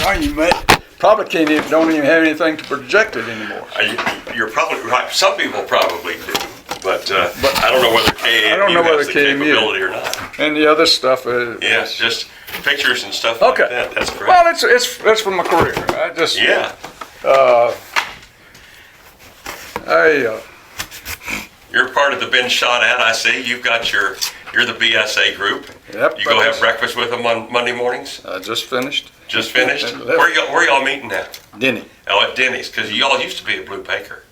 Oh, you probably don't even have anything to project it anymore. You're probably right. Some people probably do, but I don't know whether KMU has the capability or not. And the other stuff is... Yes, just pictures and stuff like that. That's great. Well, it's from my career. You're part of the Been Shot At, I see. You're the BSA group. Yep. You go have breakfast with them on Monday mornings? I just finished. Just finished? Where y'all meeting at? Denny. Oh, at Denny's, because y'all used to be at Blue Baker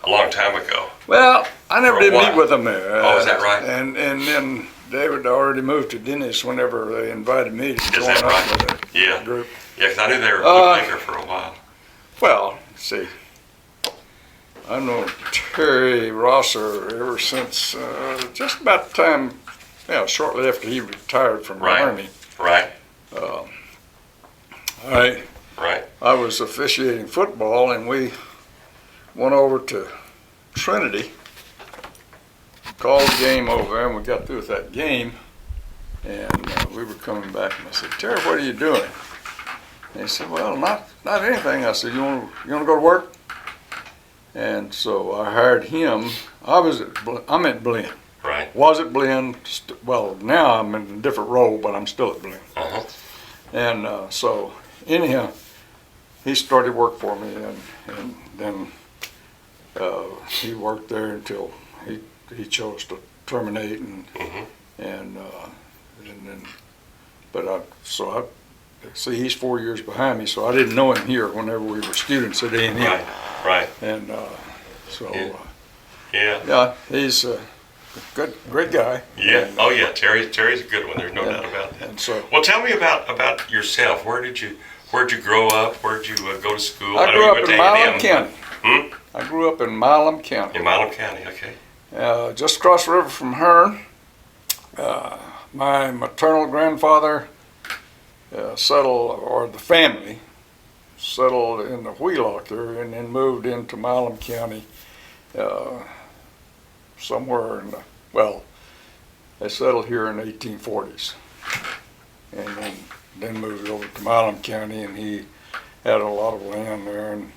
a long time ago. Well, I never did meet with them there. Oh, is that right? And then David already moved to Denny's whenever they invited me to join up with the group. Yeah, because I knew they were at Blue Baker for a while. Well, see, I've known Terry Rosser ever since just about the time, shortly after he retired from the Army. Right. I was officiating football, and we went over to Trinity, called the game over, and we got through with that game, and we were coming back, and I said, "Terry, what are you doing?" And he said, "Well, not anything." I said, "You want to go to work?" And so I hired him. I'm at Blinn. Right. Was at Blinn. Well, now I'm in a different role, but I'm still at Blinn. Uh-huh. And so anyhow, he started work for me, and then he worked there until he chose to terminate, and then, but see, he's 4 years behind me, so I didn't know him here whenever we were students at A&M. Right. And yeah, he's a great guy. Yeah. And, Terry's a good one. There's no doubt about that. And so, well, tell me about yourself. Where'd you grow up? Where'd you go to school? I grew up in Milam County. I grew up in Milam County. In Milam County, okay. Just across the river from Hearn. My maternal grandfather settled, or the family settled in the Wheelock there, and then moved into Milam County somewhere in they settled here in the 1840s, and then moved over to Milam County, and he had a lot of land there and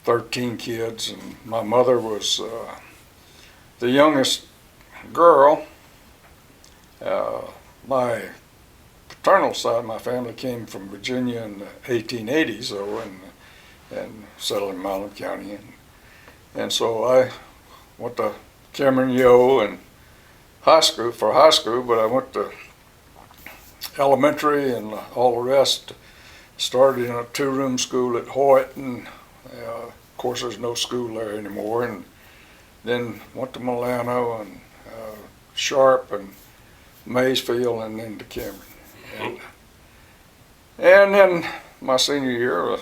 13 kids, and my mother was the youngest girl. My paternal side of my family came from Virginia in the 1880s, though, and settled in Milam County, and so I went to Cameron Yo and high school, but I went to elementary and all the rest. Started in a two-room school at Hoyt, and of course there's no school there anymore, and then went to Milano and Sharp and Maysfield, and then to Cameron. And then my senior year, a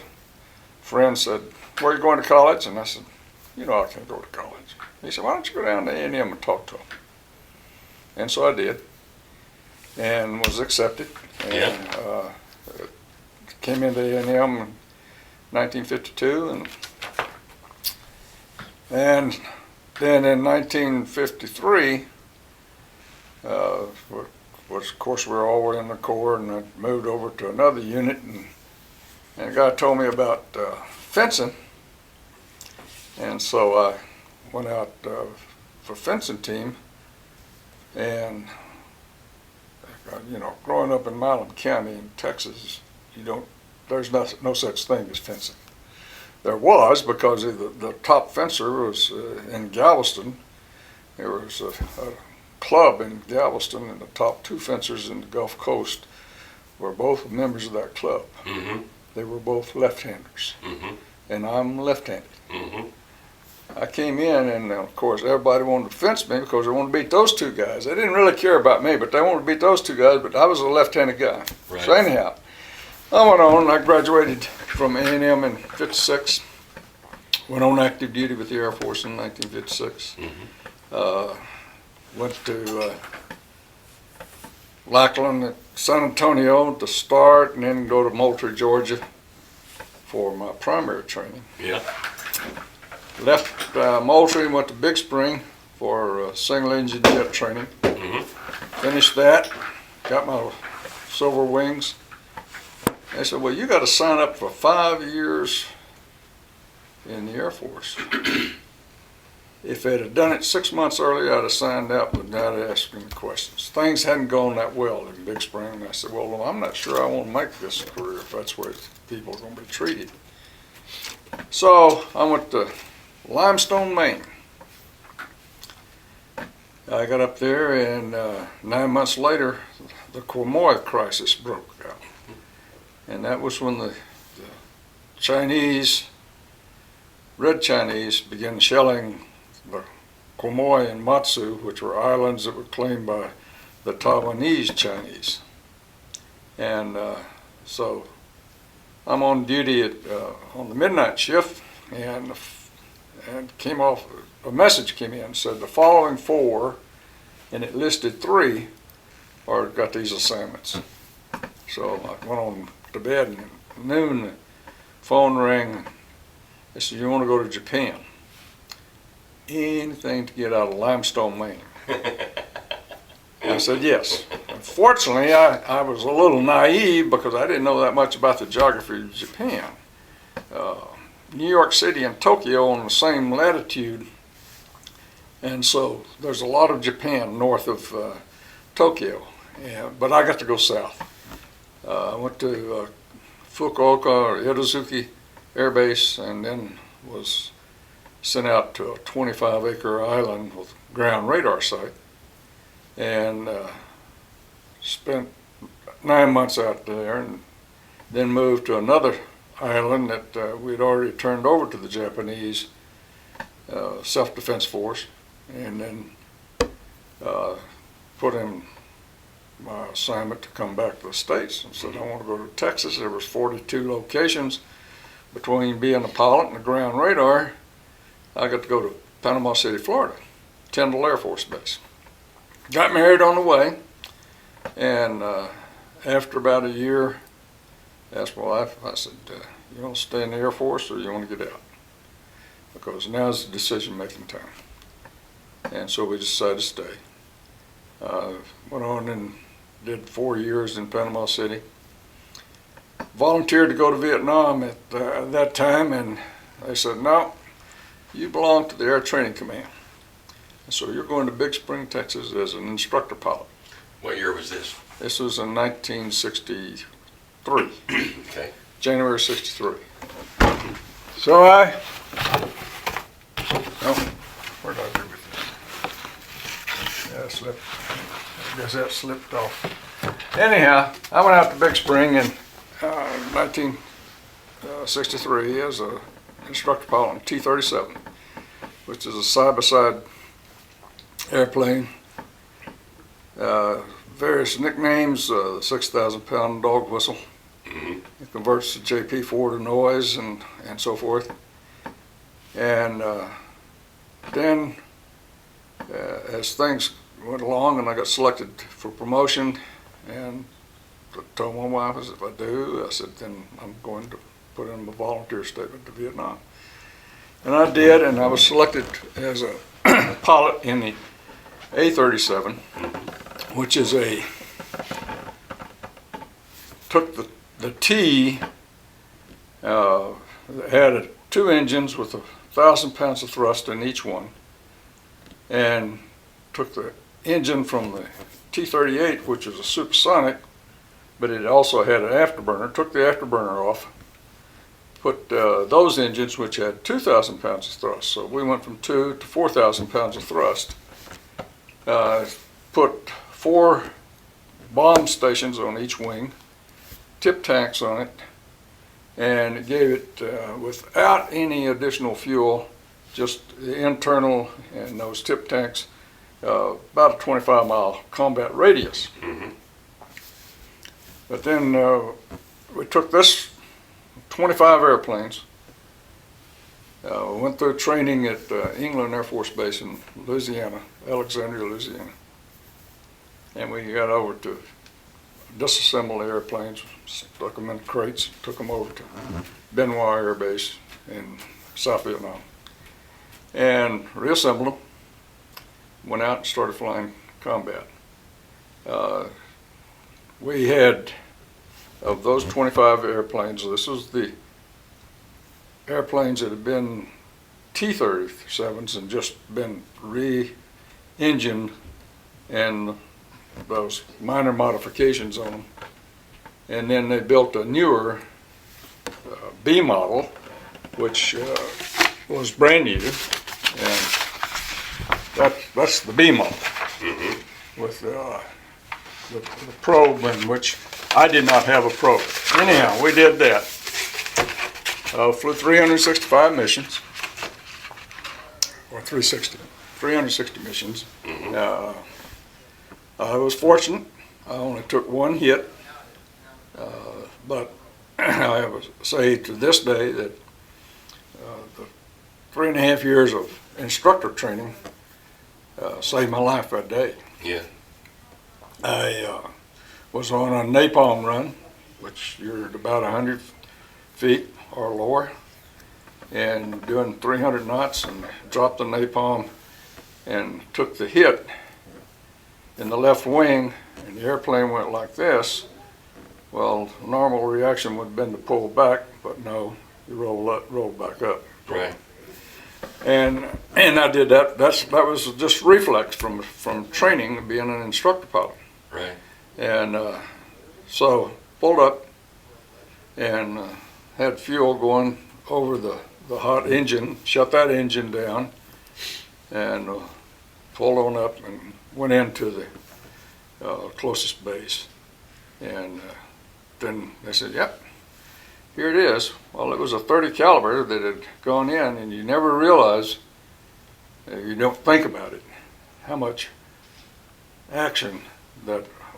friend said, "Where are you going to college?" And I said, "I can't go to college." He said, "Why don't you go down to A&M and talk to them?" And so I did, and was accepted. And came into A&M in 1952, and then in 1953, which of course we were all in the Corps, and I moved over to another unit, and a guy told me about fencing, and so I went out for fencing team, and growing up in Milam County in Texas, there's no such thing as fencing. There was, because the top fencer was in Galveston. There was a club in Galveston, and the top two fencers in the Gulf Coast were both members of that club. Mm-hmm. They were both left-handers, and I'm left-handed. I came in, and of course everybody wanted to fence me because they wanted to beat those two guys. They didn't really care about me, but they wanted to beat those two guys, but I was a left-handed guy. Right. So anyhow, I went on, and I graduated from A&M in 56. Went on active duty with the Air Force in 1956. Went to Lackland at San Antonio to start, and then go to Moultrie, Georgia for my primary training. Yeah. Left Moultrie and went to Big Spring for single engine jet training. Finished that, got my silver wings, They said, well, you got to sign up for 5 years in the Air Force. If they'd have done it 6 months earlier, I'd have signed up without asking questions. Things hadn't gone that well in Big Spring. And I said, well, I'm not sure I want to make this career if that's where people are going to be treated. So I went to Limestone, Maine. I got up there, and 9 months later, the Quemoy crisis broke out. And that was when the Chinese, Red Chinese, began shelling the Quemoy and Matsu, which were islands that were claimed by the Taiwanese Chinese. And so I'm on duty on the midnight shift, and came off, a message came in, said the following 4, and it listed 3, got these assignments. So I went on to bed, and at noon the phone rang. They said, you want to go to Japan? Anything to get out of Limestone, Maine. I said yes. Unfortunately, I was a little naive because I didn't know that much about the geography of Japan. New York City and Tokyo on the same latitude, and so there's a lot of Japan north of Tokyo. But I got to go south. I went to Fukuoka or Itazuki Air Base, and then was sent out to a 25-acre island with ground radar site, and spent 9 months out there, and then moved to another island that we'd already turned over to the Japanese self-defense force, and then put in my assignment to come back to the States and said, I want to go to Texas. There was 42 locations between being a pilot and the ground radar. I got to go to Panama City, Florida, Tyndall Air Force Base. Got married on the way, and after about a year, asked my wife, I said, you want to stay in the Air Force or you want to get out? Because now's the decision-making time. And so we decided to stay. Went on and did 4 years in Panama City. Volunteered to go to Vietnam at that time, and they said, no, you belong to the Air Training Command. And so you're going to Big Spring, Texas as an instructor pilot. What year was this? This was in 1963. Okay. January 63. So where did I do with this? Yeah, it slipped. I guess that slipped off. Anyhow, I went out to Big Spring in 1963 as an instructor pilot on T-37, which is a side-by-side airplane. Various nicknames, the 6,000-pound dog whistle. Mm-hmm. It converts to JP4 to noise and so forth. And then as things went along and I got selected for promotion, and I told my wife, I said, if I do, I said, then I'm going to put in a volunteer statement to Vietnam. And I did, and I was selected as a pilot in the A-37, which is took the T, had 2 engines with 1,000 pounds of thrust in each one, and took the engine from the T-38, which was a supersonic, but it also had an afterburner, took the afterburner off, put those engines, which had 2,000 pounds of thrust. So we went from 2 to 4,000 pounds of thrust. Put 4 bomb stations on each wing, tip tanks on it, and it gave it, without any additional fuel, just the internal and those tip tanks, about a 25-mile combat radius. Mm-hmm. But then we took this 25 airplanes, went through training at England Air Force Base in Louisiana, Alexandria, Louisiana. And we got over to disassemble the airplanes, stuck them in crates, took them over to Benoit Air Base in South Vietnam, and reassembled them, went out and started flying combat. We had of those 25 airplanes, this was the airplanes that had been T-37s and just been re-engined and those minor modifications on them. And then they built a newer B model, which was brand new, and that's the B model with the probe, in which I did not have a probe. Anyhow, we did that. Flew 365 missions, or 360 missions. I was fortunate. I only took one hit, but I would say to this day that the 3.5 years of instructor training saved my life that day. Yeah. I was on a napalm run, which you're at about 100 feet or lower, and doing 300 knots, and dropped the napalm and took the hit in the left wing, and the airplane went like this. Well, normal reaction would have been to pull back, but no, you roll back up. Right. And I did that. That was just reflex from training, being an instructor pilot. Right. And so pulled up and had fuel going over the hot engine, shut that engine down, and pulled on up and went into the closest base. And then they said, yep, here it is. Well, it was a .30 caliber that had gone in, and you never realize, you don't think about it, how much action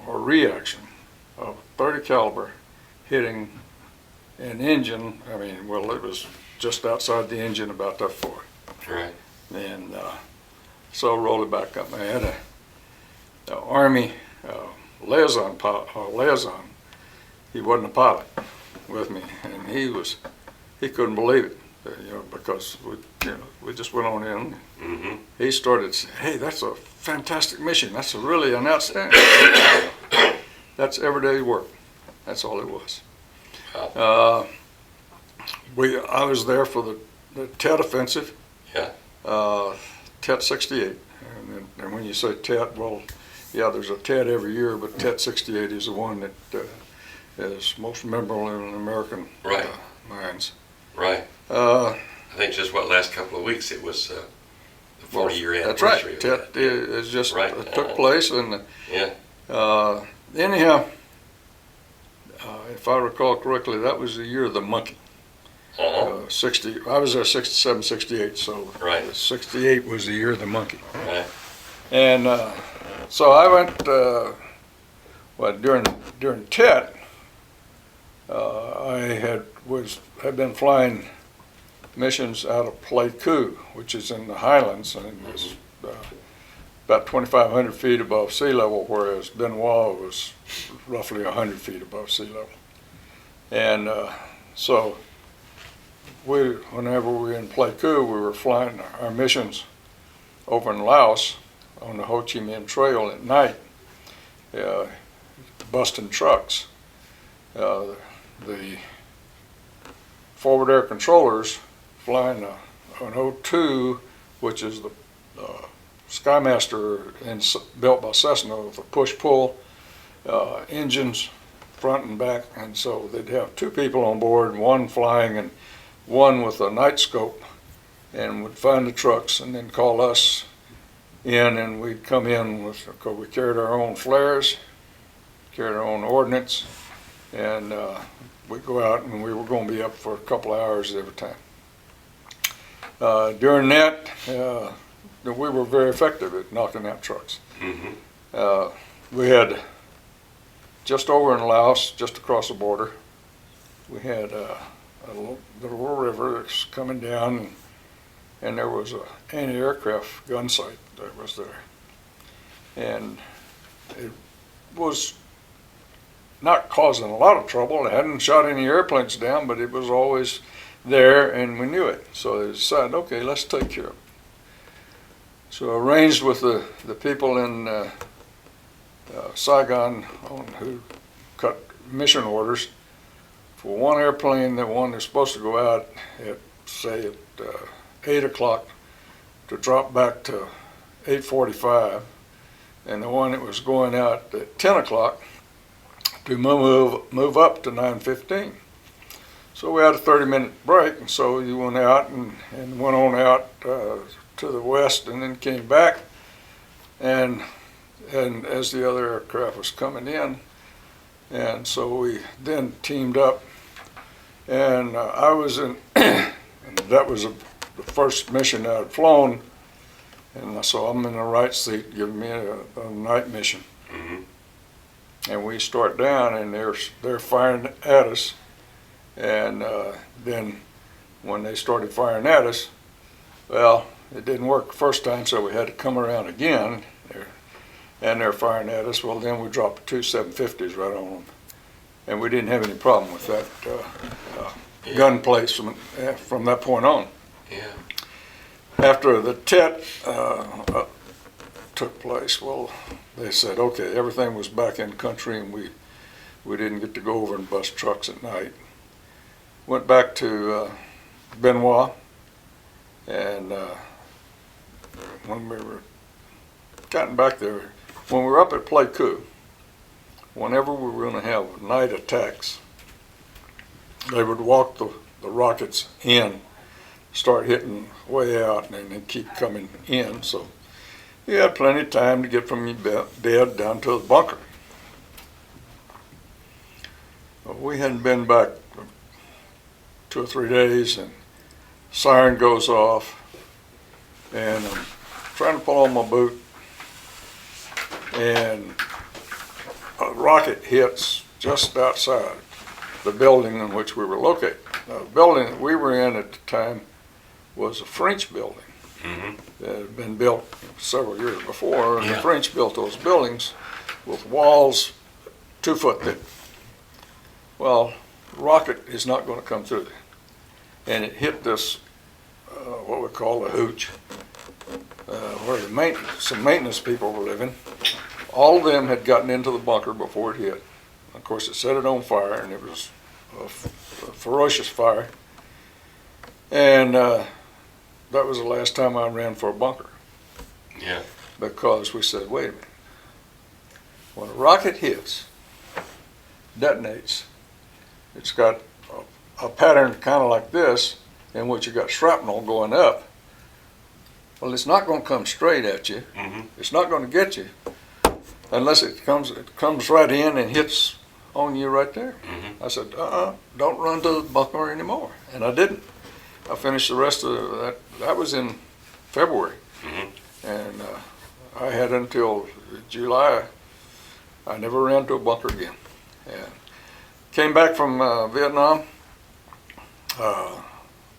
or reaction of .30 caliber hitting an engine. I mean, well, it was just outside the engine about that far. Right. And so rolled it back up. I had a Army liaison. He wasn't a pilot with me, and he couldn't believe it, because we just went on in. Mm-hmm. He started saying, "Hey, that's a fantastic mission. That's really an outstanding." That's everyday work. That's all it was. Wow. I was there for the Tet offensive. Yeah. Tet 68, and when you say Tet, well, yeah, there's a Tet every year, but Tet 68 is the one that is most memorable in American minds. Right. I think just last couple of weeks it was the 40-year anniversary. That's right. Tet is just Right. took place, and Yeah. anyhow, if I recall correctly, that was the year of the monkey. Uh-huh. I was there 67, 68, so Right. 68 was the year of the monkey. Right. And so I went, during Tet, I had been flying missions out of Pleiku, which is in the highlands, and it's about 2,500 feet above sea level, whereas Benoit was roughly 100 feet above sea level. And so whenever we were in Pleiku, we were flying our missions over in Laos on the Ho Chi Minh Trail at night, busting trucks. The forward air controllers flying an O2, which is the Skymaster built by Cessna with a push-pull engines front and back, and so they'd have two people on board, one flying and one with a night scope, and would find the trucks and then call us in, and we'd come in because we carried our own flares, carried our own ordnance, and we'd go out, and we were going to be up for a couple of hours every time. During that, we were very effective at knocking out trucks. Mm-hmm. We had, just over in Laos, just across the border, we had a little river that's coming down, and there was an anti-aircraft gun site that was there. And it was not causing a lot of trouble. It hadn't shot any airplanes down, but it was always there, and we knew it. So they decided, okay, let's take care of it. So I arranged with the people in Saigon who cut mission orders for one airplane, the one that's supposed to go out at, say, at 8 o'clock, to drop back to 8:45, and the one that was going out at 10 o'clock to move up to 9:15. So we had a 30-minute break, and so you went out and went on out to the west, and then came back, and as the other aircraft was coming in, and so we then teamed up, and I was in, and that was the first mission I had flown, and so I'm in the right seat, giving me a night mission. Mm-hmm. And we start down, and they're firing at us, and then when they started firing at us, well, it didn't work the first time, so we had to come around again, and they're firing at us. Well, then we dropped two 750s right on them, and we didn't have any problem with that gun place from that point on. Yeah. After the TET took place, well, they said, okay, everything was back in country, and we didn't get to go over and bust trucks at night. Went back to Benoit, and when we were gotten back there, when we were up at Pleiku, whenever we were going to have night attacks, they would walk the rockets in, start hitting way out, and then keep coming in. So you had plenty of time to get from your bed down to the bunker. We hadn't been back 2 or 3 days, and siren goes off, and I'm trying to pull on my boot, and a rocket hits just outside the building in which we were located. Now, the building that we were in at the time was a French building. Mm-hmm. That had been built several years before, and Yeah. the French built those buildings with walls 2 foot thick. Well, the rocket is not going to come through there. And it hit this, what we call a hooch, where some maintenance people were living. All of them had gotten into the bunker before it hit. Of course, it set it on fire, and it was a ferocious fire. And that was the last time I ran for a bunker. Yeah. Because we said, wait a minute. When a rocket hits, detonates, it's got a pattern kind of like this, in which you got shrapnel going up. Well, it's not going to come straight at you. Mm-hmm. It's not going to get you unless it comes right in and hits on you right there. Mm-hmm. I said, don't run to the bunker anymore. And I didn't. I finished the rest of that. That was in February. Mm-hmm. And I had until July. I never ran to a bunker again. And came back from Vietnam,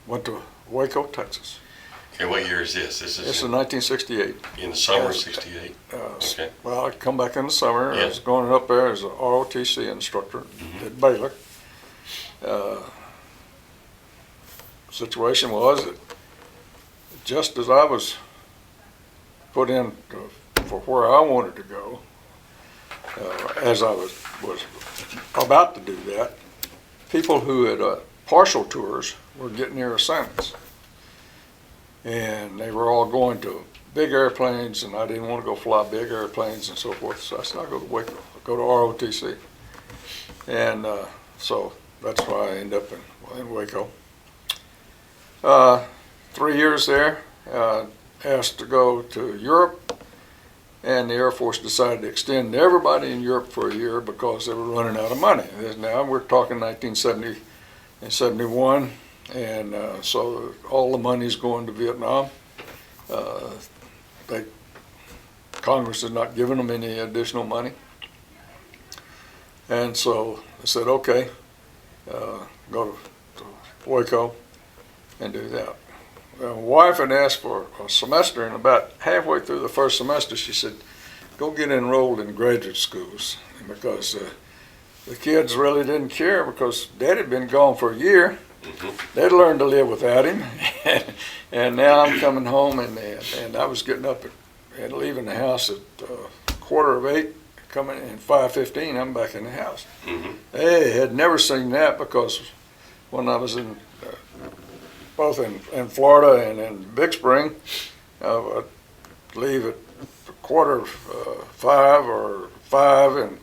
went to Waco, Texas. Okay, what year is this? This It's is in 1968. in the summer of Yes. '68. Okay. Well, I come back in the summer. Yeah. I was going up there as an ROTC instructor at Baylor. Situation was that just as I was put in for where I wanted to go, as I was about to do that, people who had partial tours were getting their assignments. And they were all going to big airplanes, and I didn't want to go fly big airplanes and so forth. So I said, I'll go to Waco, I'll go to ROTC. And so that's why I ended up in Waco. 3 years there, asked to go to Europe, and the Air Force decided to extend everybody in Europe for a year because they were running out of money. Now we're talking 1970 and 71. And so all the money's going to Vietnam. Congress has not given them any additional money. And so I said, okay, go to Waco and do that. My wife had asked for a semester, and about halfway through the first semester, she said, go get enrolled in graduate schools, because the kids really didn't care because Dad had been gone for a year. Mm-hmm. They'd learned to live without him, and now I'm coming home, and I was getting up and leaving the house at 7:45, coming in 5:15, I'm back in the house. Mm-hmm. They had never seen that because when I was in both in Florida and in Big Spring, I'd leave at 4:45 or 5 and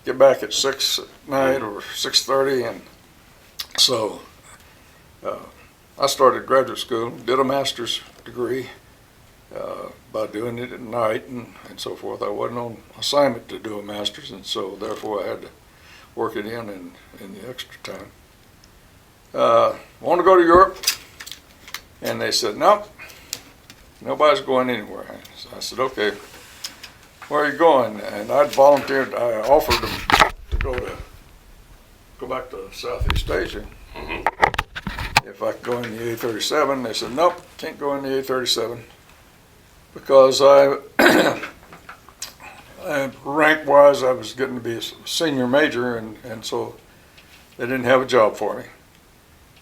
get back at 6 at night or 6:30, and so I started graduate school, did a master's degree by doing it at night and so forth. I wasn't on assignment to do a master's, and so therefore I had to work it in the extra time. Want to go to Europe? And they said, nope, nobody's going anywhere. So I said, okay, where are you going? And I'd volunteered, I offered them to go back to Southeast Asia. Mm-hmm. If I could go in the A-37. They said, nope, can't go in the A-37 because rank-wise, I was getting to be a senior major, and so they didn't have a job for me.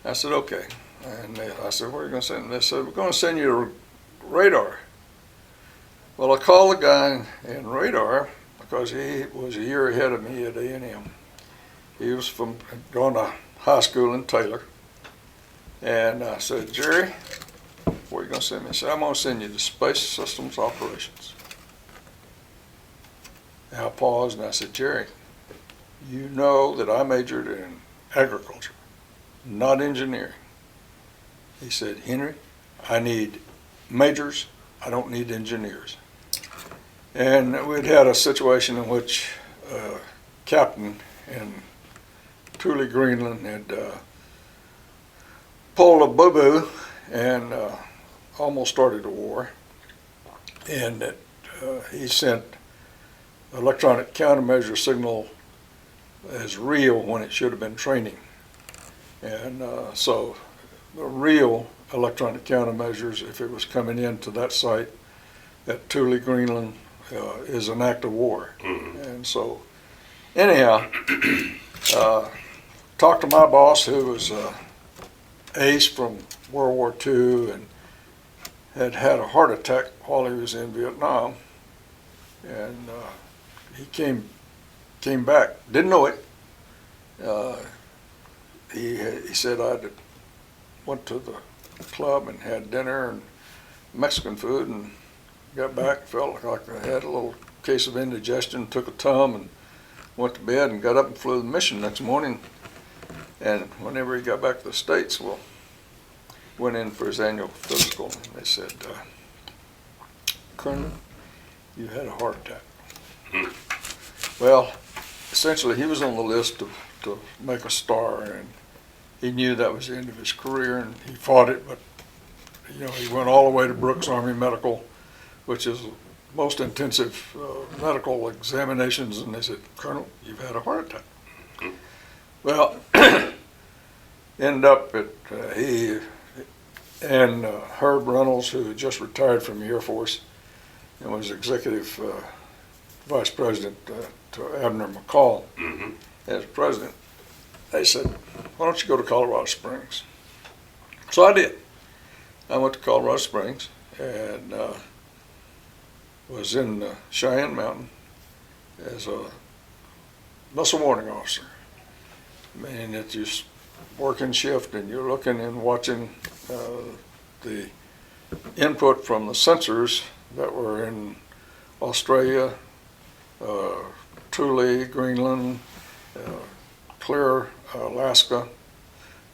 I said, okay. And I said, where are you going to send me? They said, we're going to send you to radar. Well, I called the guy in radar because he was a year ahead of me at A&M. He was going to high school in Taylor. And I said, Jerry, where are you going to send me? He said, I'm going to send you to Space Systems Operations. And I paused and I said, Jerry, you know that I majored in agriculture, not engineering. He said, Henry, I need majors, I don't need engineers. And we'd had a situation in which a captain in Thule, Greenland had pulled a boo-boo and almost started a war. And that he sent electronic countermeasure signal as real when it should have been training. And so the real electronic countermeasures, if it was coming into that site at Thule, Greenland, is an act of war. Mm-hmm. And so, anyhow, talked to my boss, who was ace from World War II and had a heart attack while he was in Vietnam, and he came back, didn't know it. He said I went to the club and had dinner and Mexican food and got back, felt like I had a little case of indigestion, took a Tum and went to bed and got up and flew the mission next morning. And whenever he got back to the States, well, went in for his annual physical, and they said, Colonel, you had a heart attack. Well, essentially he was on the list to make a star, and he knew that was the end of his career, and he fought it, but he went all the way to Brooks Army Medical, which is the most intensive medical examinations, and they said, Colonel, you've had a heart attack. Well, ended up at he and Herb Reynolds, who had just retired from the Air Force and was executive vice president to Abner McCall as president, they said, why don't you go to Colorado Springs? So I did. I went to Colorado Springs and was in Cheyenne Mountain as a missile warning officer. I mean, it's just working shift, and you're looking and watching the input from the sensors that were in Australia, Thule, Greenland, Clear, Alaska,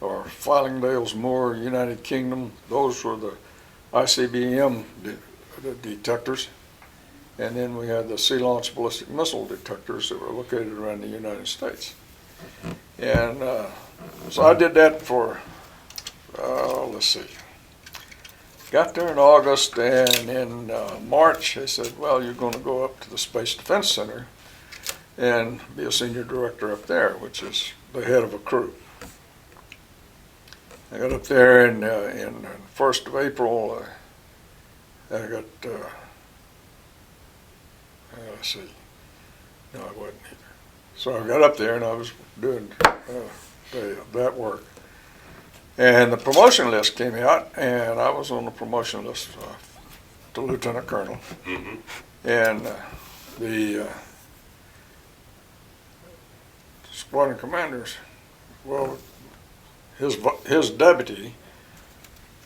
or Fylingdales Moor, United Kingdom. Those were the ICBM detectors. And then we had the sea-launched ballistic missile detectors that were located around the United States. And so I did that for, let's see, got there in August, and in March they said, well, you're going to go up to the Space Defense Center and be a senior director up there, which is the head of a crew. I got up there in 1st of April, I got, let's see, no, I wasn't either. So I got up there and I was doing that work. And the promotion list came out, and I was on the promotion list to lieutenant colonel. Mm-hmm. And the squadron commanders. Well, his deputy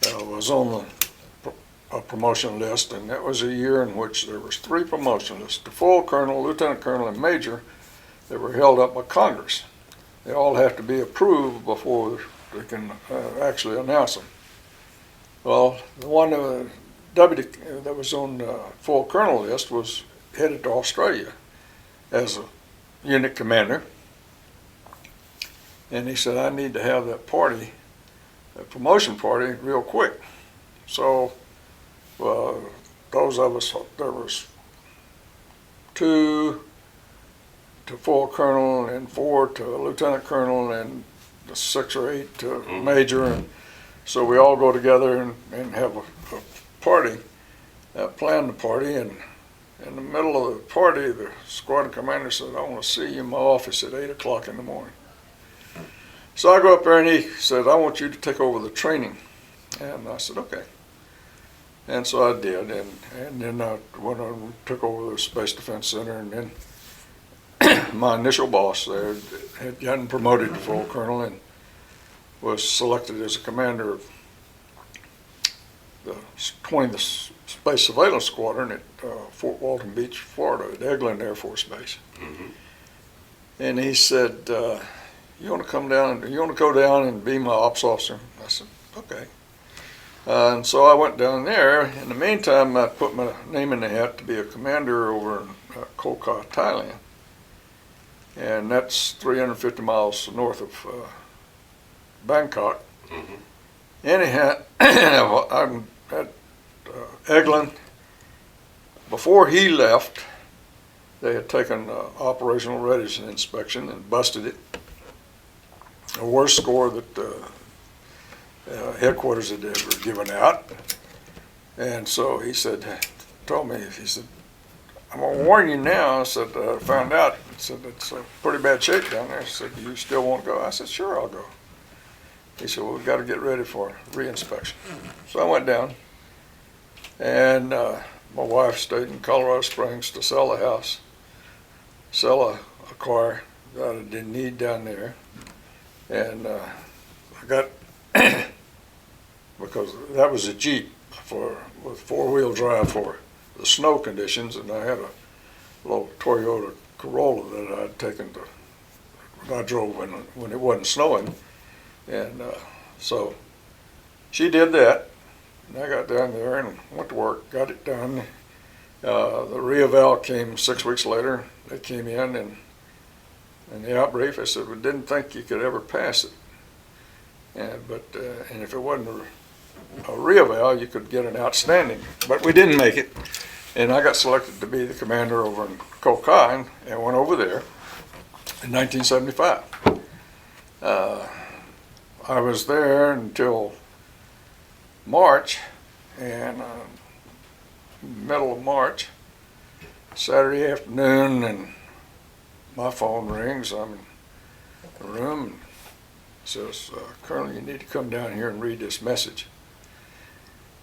was on a promotion list, and that was a year in which there was 3 promotion lists: the full colonel, lieutenant colonel, and major, that were held up by Congress. They all have to be approved before they can actually announce them. Well, the one deputy that was on the full colonel list was headed to Australia as a unit commander, and he said, I need to have that party, that promotion party, real quick. So those of us, there was 2 to full colonel and 4 to lieutenant colonel and 6 or 8 to major, and so we all go together and have a party, plan the party, and in the middle of the party, the squadron commander said, I want to see you in my office at 8 o'clock in the morning. So I go up there and he said, I want you to take over the training. And I said, okay. And so I did, and then I went on and took over the Space Defense Center, and then my initial boss there had gotten promoted to full colonel and was selected as a commander of the 20th Space Surveillance Squadron at Fort Walton Beach, Florida, at Eglin Air Force Base. Mm-hmm. And he said, you want to come down, you want to go down and be my ops officer? I said, okay. And so I went down there. In the meantime, I put my name in the hat to be a commander over in Koh Ka, Thailand. And that's 350 miles north of Bangkok. Mm-hmm. Anyhow, I'm at Eglin. Before he left, they had taken operational readiness inspection and busted it. The worst score that headquarters had ever given out. And so he said, told me, he said, I'm going to warn you now. I said, I found out. He said, it's a pretty bad shape down there. He said, do you still want to go? I said, sure, I'll go. He said, well, we've got to get ready for re-inspection. So I went down, and my wife stayed in Colorado Springs to sell the house, sell a car that I didn't need down there. And I got, because that was a Jeep with 4-wheel drive for the snow conditions, and I had a little Toyota Corolla that I'd taken I drove when it wasn't snowing. And so she did that, and I got down there and went to work, got it done. The re-eval came 6 weeks later. They came in, and the outbrief, I said, we didn't think you could ever pass it. And if it wasn't a re-eval, you could get an outstanding. But we didn't make it, and I got selected to be the commander over in Koh Ka, and went over there in 1975. I was there until March, and middle of March, Saturday afternoon, and my phone rings. I'm in the room, and it says, Colonel, you need to come down here and read this message.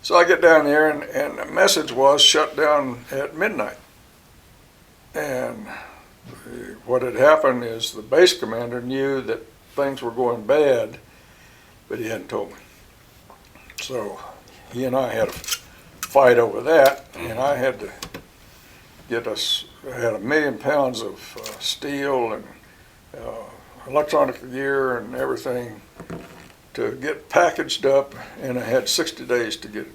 So I get down there, and the message was shut down at midnight. And what had happened is the base commander knew that things were going bad, but he hadn't told me. So he and I had a fight over that, and I had to get us, I had 1 million pounds of steel and electronic gear and everything to get packaged up, and I had 60 days to get it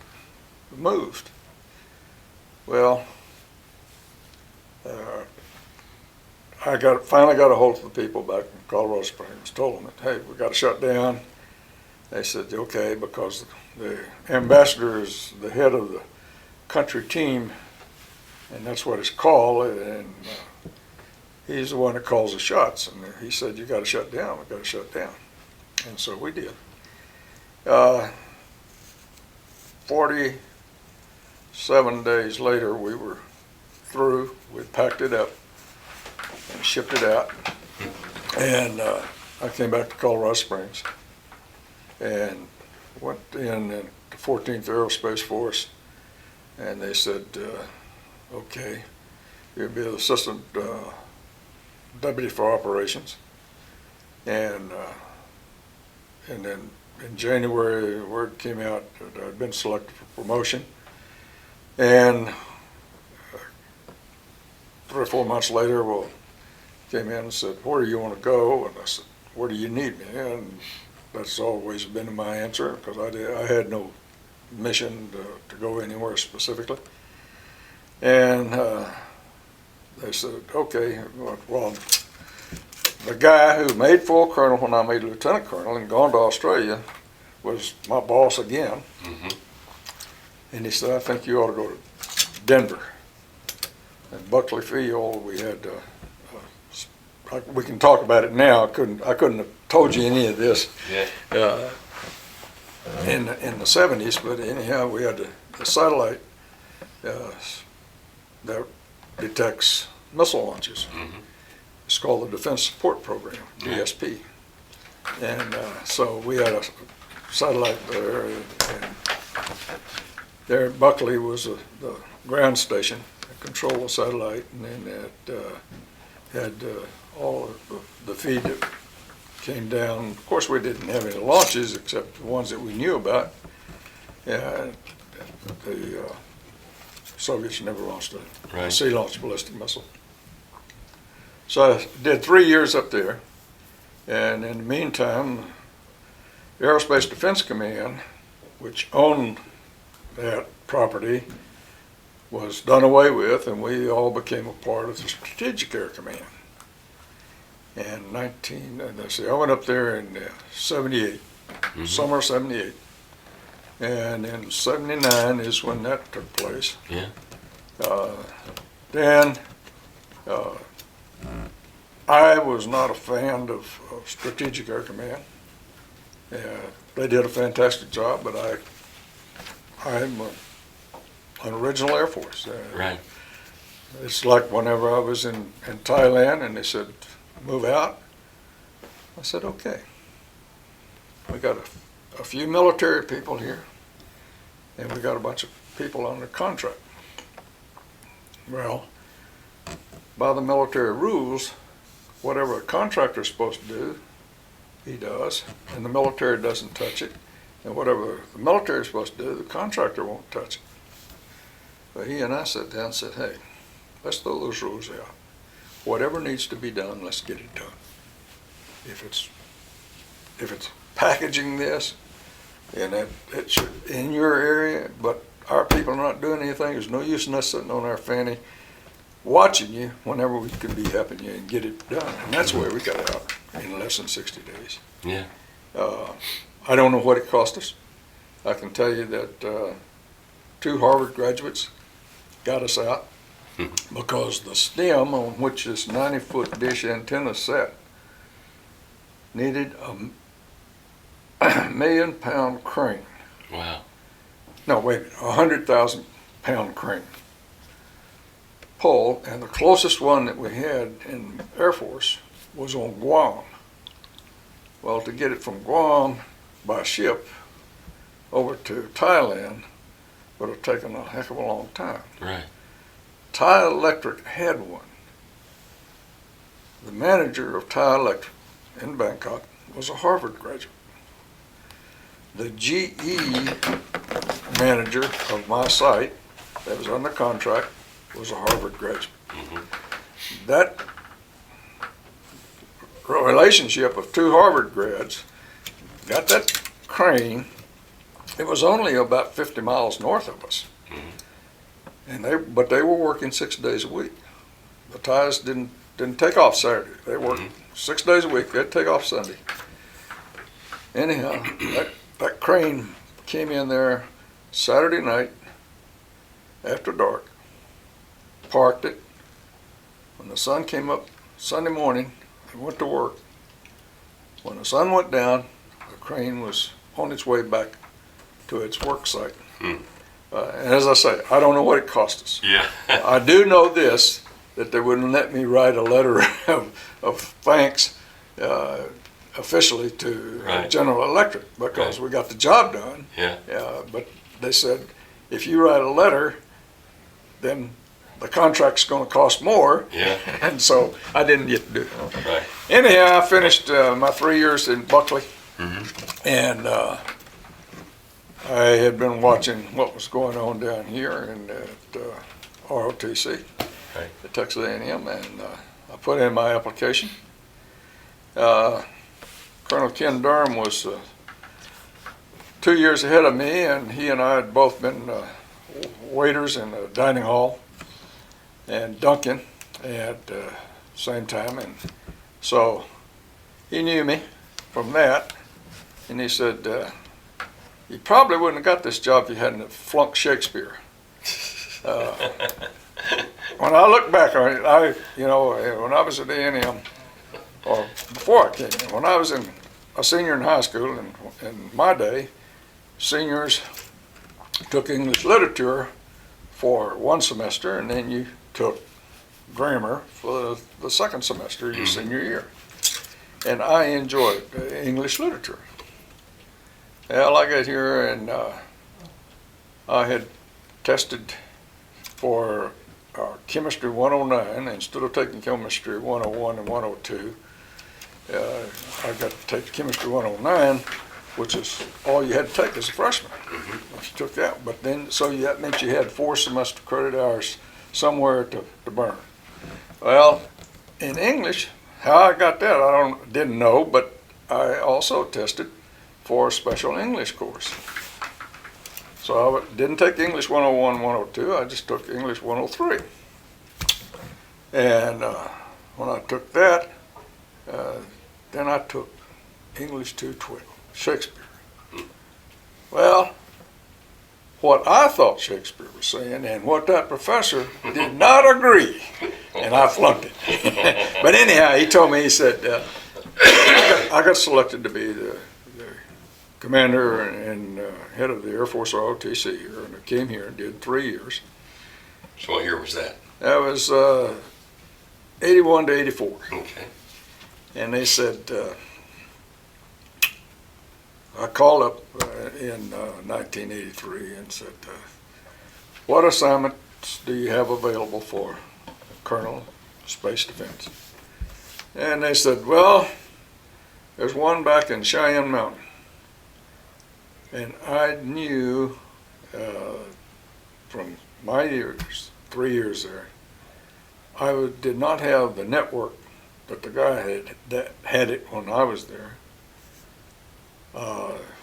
moved. Well, I finally got a hold of the people back in Colorado Springs, told them that, hey, we got to shut down. They said, okay, because the ambassador is the head of the country team, and that's what it's called, and he's the one that calls the shots. And he said, you got to shut down, we got to shut down. And so we did. 47 days later, we were through. We packed it up and shipped it out. And I came back to Colorado Springs and went in the 14th Aerospace Force, and they said, okay, you'll be the assistant deputy for operations. And then in January, word came out that I'd been selected for promotion. And 3 or 4 months later, came in and said, "Where do you want to go?" And I said, "Where do you need me?" And that's always been my answer, because I had no mission to go anywhere specifically. And they said, "Okay, well, the guy who made full colonel when I made lieutenant colonel and gone to Australia was my boss again." Mm-hmm. And he said, "I think you ought to go to Denver." At Buckley Field, we had, we can talk about it now. I couldn't have told you any of this in the 70s, but anyhow, we had the satellite that detects missile launches. Mm-hmm. It's called the Defense Support Program, DSP. And so we had a satellite there, and there at Buckley was the ground station that controlled the satellite, and then it had all of the feed that came down. Of course, we didn't have any launches except the ones that we knew about. The Soviets never launched a sea-launched ballistic missile. So I did 3 years up there, and in the meantime, the Aerospace Defense Command, which owned that property, was done away with, and we all became a part of the Strategic Air Command. And I went up there in 78, summer 78. And in 79 is when that took place. Yeah. Then I was not a fan of Strategic Air Command. They did a fantastic job, but I'm an original Air Force. Right. It's like whenever I was in Thailand and they said, "Move out," I said, "Okay. We got a few military people here, and we got a bunch of people under contract." Well, by the military rules, whatever a contractor's supposed to do, he does, and the military doesn't touch it. And whatever the military is supposed to do, the contractor won't touch it. But he and I sat down and said, "Hey, let's throw those rules out. Whatever needs to be done, let's get it done. If it's packaging this, and it's in your area, but our people are not doing anything, there's no use in us sitting on our fanny watching you whenever we could be helping you and get it done." And that's where we got out in less than 60 days. Yeah. I don't know what it cost us. I can tell you that 2 Harvard graduates got us out because the stem on which this 90-foot dish antenna sat needed a 1,000,000-pound crane. Wow. No, wait a minute, 100,000-pound crane pull, and the closest one that we had in Air Force was on Guam. Well, to get it from Guam by ship over to Thailand would have taken a heck of a long time. Right. Thai Electric had one. The manager of Thai Electric in Bangkok was a Harvard graduate. The GE manager of my site that was under contract was a Harvard graduate. Mm-hmm. That relationship of 2 Harvard grads got that crane. It was only about 50 miles north of us. Mm-hmm. But they were working 6 days a week. The Thais didn't take off Saturday. They worked 6 days a week. They'd take off Sunday. Anyhow, that crane came in there Saturday night after dark, parked it. When the sun came up Sunday morning, they went to work. When the sun went down, the crane was on its way back to its work site. And as I say, I don't know what it cost us. Yeah. I do know this, that they wouldn't let me write a letter of thanks officially to General Electric because we got the job done. Yeah. But they said, if you write a letter, then the contract's going to cost more. Yeah. And so I didn't get to do it. Right. Anyhow, I finished my 3 years in Buckley, and I had been watching what was going on down here in ROTC, Right. at Texas A&M, and I put in my application. Colonel Ken Durham was 2 years ahead of me, and he and I had both been waiters in the dining hall and Dunkin' at the same time, and so he knew me from that, and he said, "You probably wouldn't have got this job if you hadn't flunked Shakespeare." When I look back on it, when I was at A&M, or before I came in, when I was a senior in high school, in my day, seniors took English literature for one semester, and then you took grammar for the second semester your senior year. And I enjoyed English literature. Well, I got here and I had tested for Chemistry 109 instead of taking Chemistry 101 and 102. I got to take Chemistry 109, which is all you had to take as a freshman. If you took that, but then that meant you had 4 semester credit hours somewhere to burn. Well, in English, how I got that I didn't know, but I also tested for a special English course. So I didn't take English 101, 102. I just took English 103. And when I took that, then I took English 212, Shakespeare. Well, what I thought Shakespeare was saying and what that professor did not agree, and I flunked it. But anyhow, he told me, he said, I got selected to be the commander and head of the Air Force ROTC here, and I came here and did 3 years. So what year was that? That was 81 to 84. Okay. And they said, I called up in 1983 and said, what assignments do you have available for Colonel Space Defense? And they said, well, there's one back in Cheyenne Mountain. And I knew from my years, 3 years there, I did not have the network that the guy had it when I was there,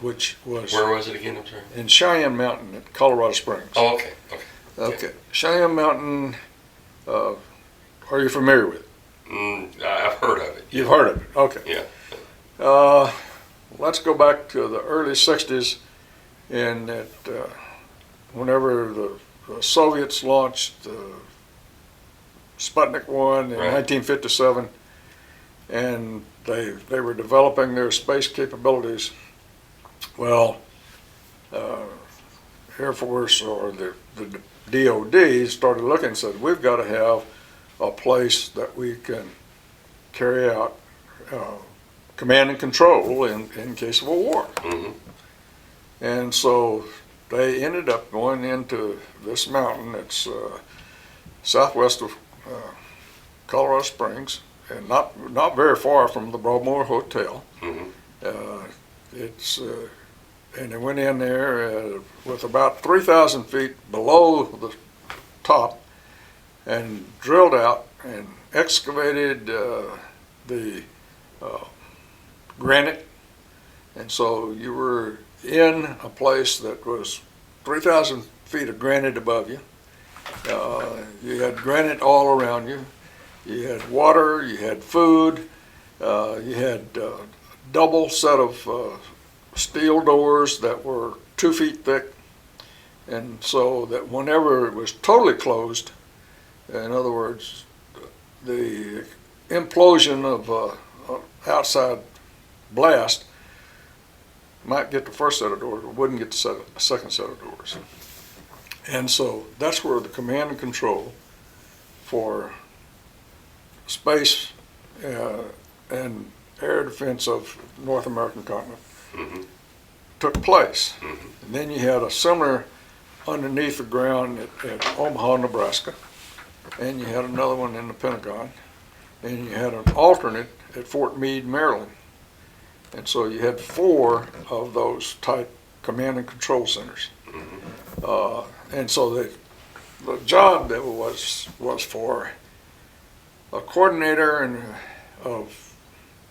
which was... Where was it again, I'm sorry? In Cheyenne Mountain at Colorado Springs. Oh, okay. Okay. Cheyenne Mountain, are you familiar with it? I've heard of it. You've heard of it, okay. Yeah. Let's go back to the early 60s, and whenever the Soviets launched Sputnik 1 in 1957, and they were developing their space capabilities. Well, Air Force or the DOD started looking and said, we've got to have a place that we can carry out command and control in case of a war. And so they ended up going into this mountain that's southwest of Colorado Springs, and not very far from the Broadmoor Hotel. And they went in there with about 3,000 feet below the top and drilled out and excavated the granite. And so you were in a place that was 3,000 feet of granite above you. You had granite all around you. You had water, you had food, you had a double set of steel doors that were 2 feet thick. And so that whenever it was totally closed, in other words, the implosion of outside blast might get the first set of doors, but wouldn't get the second set of doors. And so that's where the command and control for space and air defense of North American continent took place. And then you had a similar underneath the ground at Omaha, Nebraska. and you had another one in the Pentagon, and you had an alternate at Fort Meade, Maryland. And so you had 4 of those type command and control centers. And so the job that was for a coordinator and of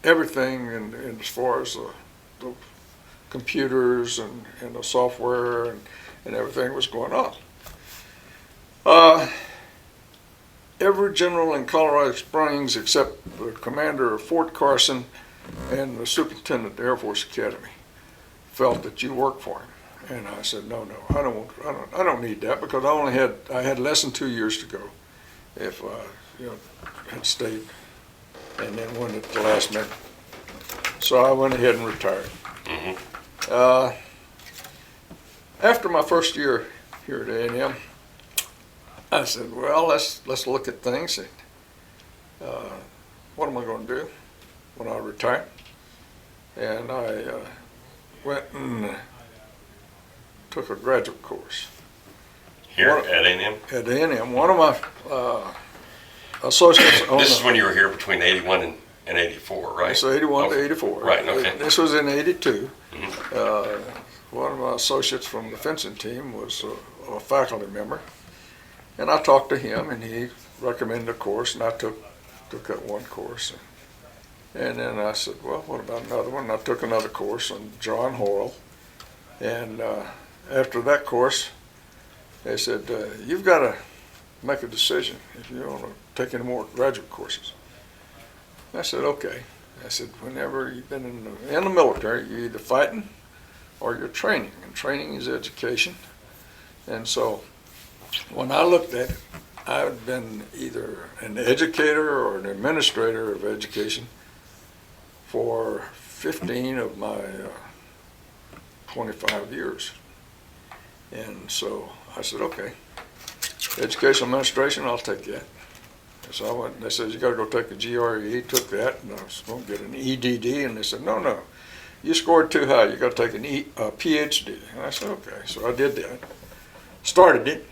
everything, and as far as the computers and the software and everything was going on. Every general in Colorado Springs except the commander of Fort Carson and the superintendent of the Air Force Academy felt that you worked for him. And I said, no, I don't need that, because I had less than 2 years to go if I had stayed, and then went at the last minute. So I went ahead and retired. After my first year here at A&M, I said, well, let's look at things. What am I going to do when I retire? And I went and took a graduate course. Here at A&M? At A&M. One of my associates on This is when you were here between 81 and 84, right? It's 81 to 84. Right, okay. This was in 82. One of my associates from the fencing team was a faculty member. And I talked to him, and he recommended a course, and I took that one course. And then I said, well, what about another one? And I took another course on John Hoyle. And after that course, they said, you've got to make a decision if you want to take any more graduate courses. I said, okay. I said, whenever you've been in the military, you're either fighting or you're training, and training is education. And so when I looked at it, I've been either an educator or an administrator of education for 15 of my 25 years. And so I said, okay, educational administration, I'll take that. So I went, and they said, you got to go take a GRE. Took that, and I was going to get an EDD, and they said, no, you scored too high. You got to take a PhD. And I said, okay. So I did that, started it,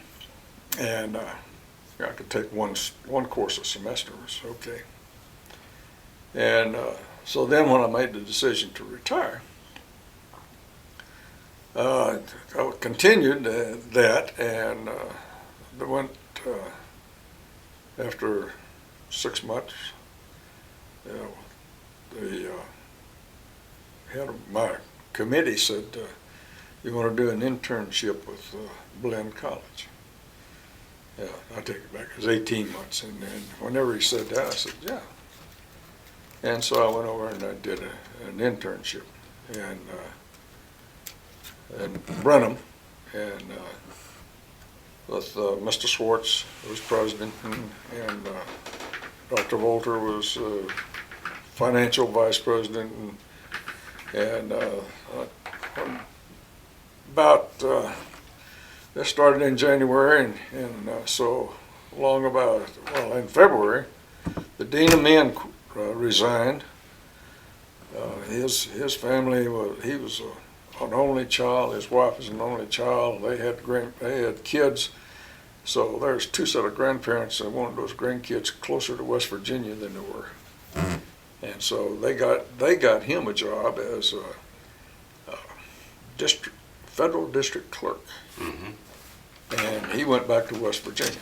and I could take one course a semester. It was okay. And so then when I made the decision to retire, I continued that, and went after 6 months. The head of my committee said, you want to do an internship with Blinn College? Yeah, I take it back. It was 18 months, and whenever he said that, I said, yeah. And so I went over and I did an internship in Brenham, and with Mr. Schwartz, who was president, and Dr. Volter was financial vice president, and that started in January, and so long about, well, in February, the Dean of Men resigned. His family he was an only child. His wife was an only child. They had kids. So there's 2 sets of grandparents that wanted those grandkids closer to West Virginia than they were. And so they got him a job as a federal district clerk. And he went back to West Virginia.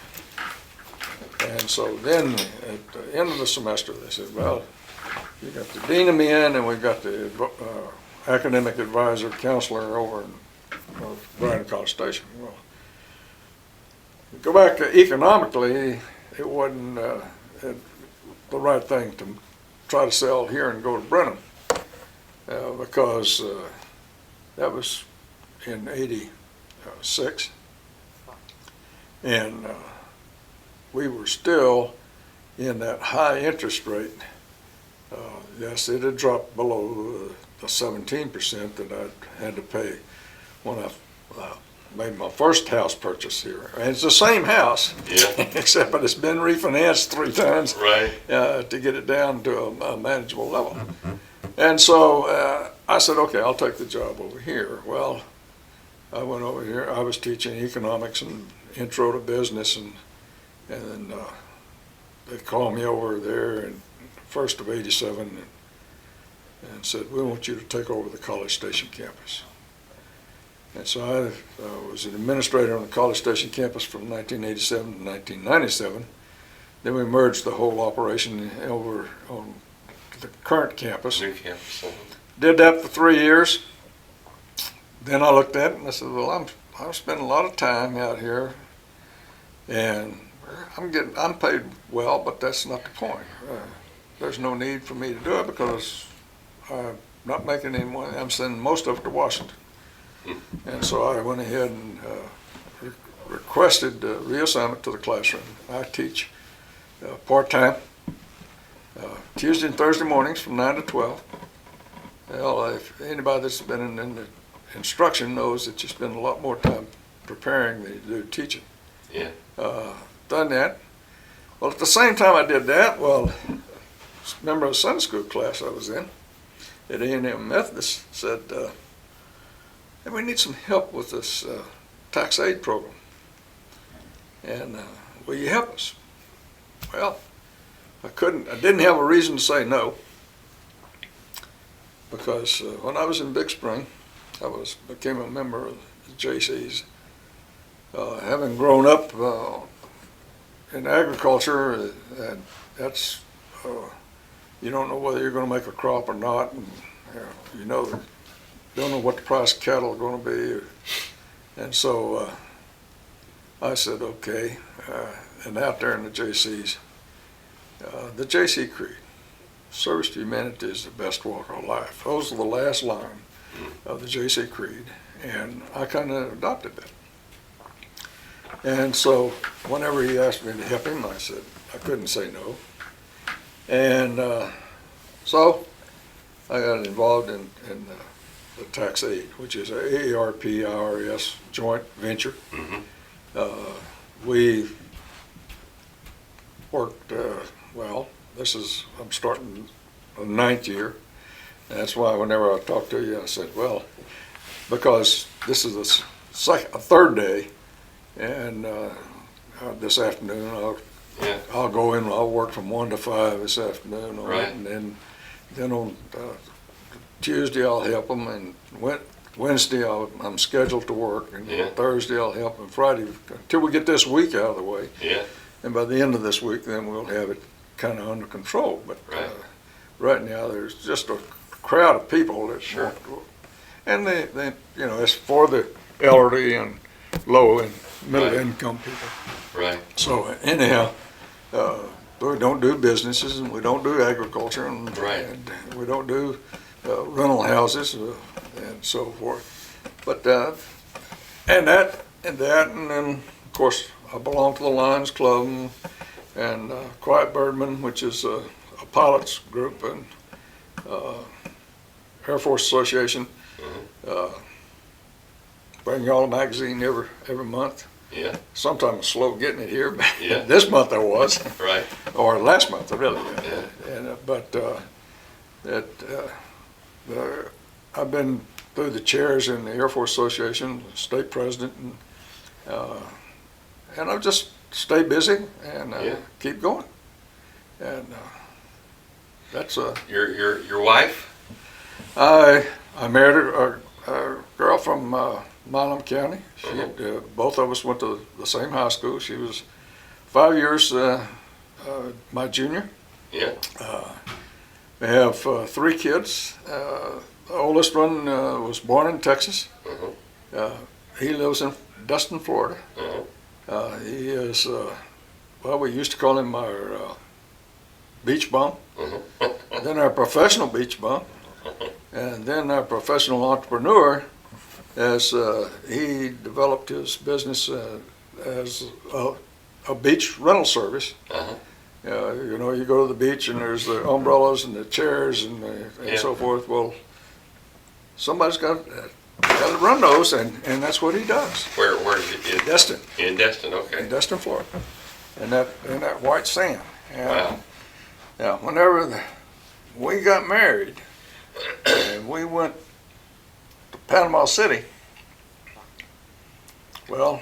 And so then at the end of the semester, they said, well, you got the Dean of Men, and we've got the academic advisor, counselor over in Bryan College Station. Well, go back to economically, it wasn't the right thing to try to sell here and go to Brenham, because that was in 86, and we were still in that high interest rate. Yes, it had dropped below the 17% that I had to pay when I made my first house purchase here. And it's the same house, except that it's been refinanced 3 times to get it down to a manageable level. And so I said, okay, I'll take the job over here. Well, I went over here. I was teaching economics and intro to business, And then they called me over there in first of '87 and said, we want you to take over the College Station campus. And so I was an administrator on the College Station campus from 1987 to 1997. Then we merged the whole operation over on the current campus. New campus. Did that for 3 years. Then I looked at it and I said, well, I'm spending a lot of time out here, and I'm paid well, but that's not the point. There's no need for me to do it because I'm not making any money. I'm sending most of it to Washington. And so I went ahead and requested reassignment to the classroom. I teach part-time, Tuesday and Thursday mornings from 9 to 12. Well, if anybody that's been in the instruction knows that you spend a lot more time preparing than you do teaching. Yeah. Done that. Well, at the same time I did that, well, a member of the Sunday school class I was in at A&M Methodist said, hey, we need some help with this tax aid program. And will you help us? Well, I didn't have a reason to say no, because when I was in Big Spring, I became a member of the JCs. Having grown up in agriculture, and that's you don't know whether you're going to make a crop or not, and don't know what the price of cattle are going to be, and so I said okay. And out there in the JCs, the JC Creed, service to humanity is the best walk of life. Those are the last line of the JC Creed, and I kind of adopted that. And so whenever he asked me to help him, I said I couldn't say no. And so I got involved in the tax aid, which is a AARP-IRS joint venture. We worked, I'm starting the 9th year. And that's why whenever I talk to you, I said, well, because this is a third day, and this afternoon I'll go in, I'll work from 1 to 5 this afternoon. Right. And then on Tuesday I'll help them, and Wednesday I'm scheduled to work, and Thursday I'll help them, Friday, until we get this week out of the way. Yeah. And by the end of this week, then we'll have it kind of under control. But right now there's just a crowd of people that and they it's for the elderly and low and middle income people. Right. So anyhow, we don't do businesses, and we don't do agriculture, and we don't do rental houses and so forth. But and then of course I belong to the Lions Club and Quiet Birdman, which is a pilots group, and Air Force Association. Bring y'all a magazine every month. Yeah. Sometimes I'm slow getting it here, but this month I was. Right. Or last month, really. Yeah. And I've been through the chairs in the Air Force Association, state president, and I've just stayed busy and keep going. And that's your wife. I married a girl from Milam County. Both of us went to the same high school. She was 5 years my junior. Yeah. We have 3 kids. The oldest one was born in Texas. He lives in Destin, Florida. He is, we used to call him our beach bum, then our professional beach bum, and then our professional entrepreneur, as he developed his business as a beach rental service. You go to the beach and there's the umbrellas and the chairs and so forth. Well, somebody's got to run those, and that's what he does. Where is it? In Destin. In Destin, okay. In Destin, Florida. And that white sand. And, wow. Yeah, whenever we got married and we went to Panama City, well,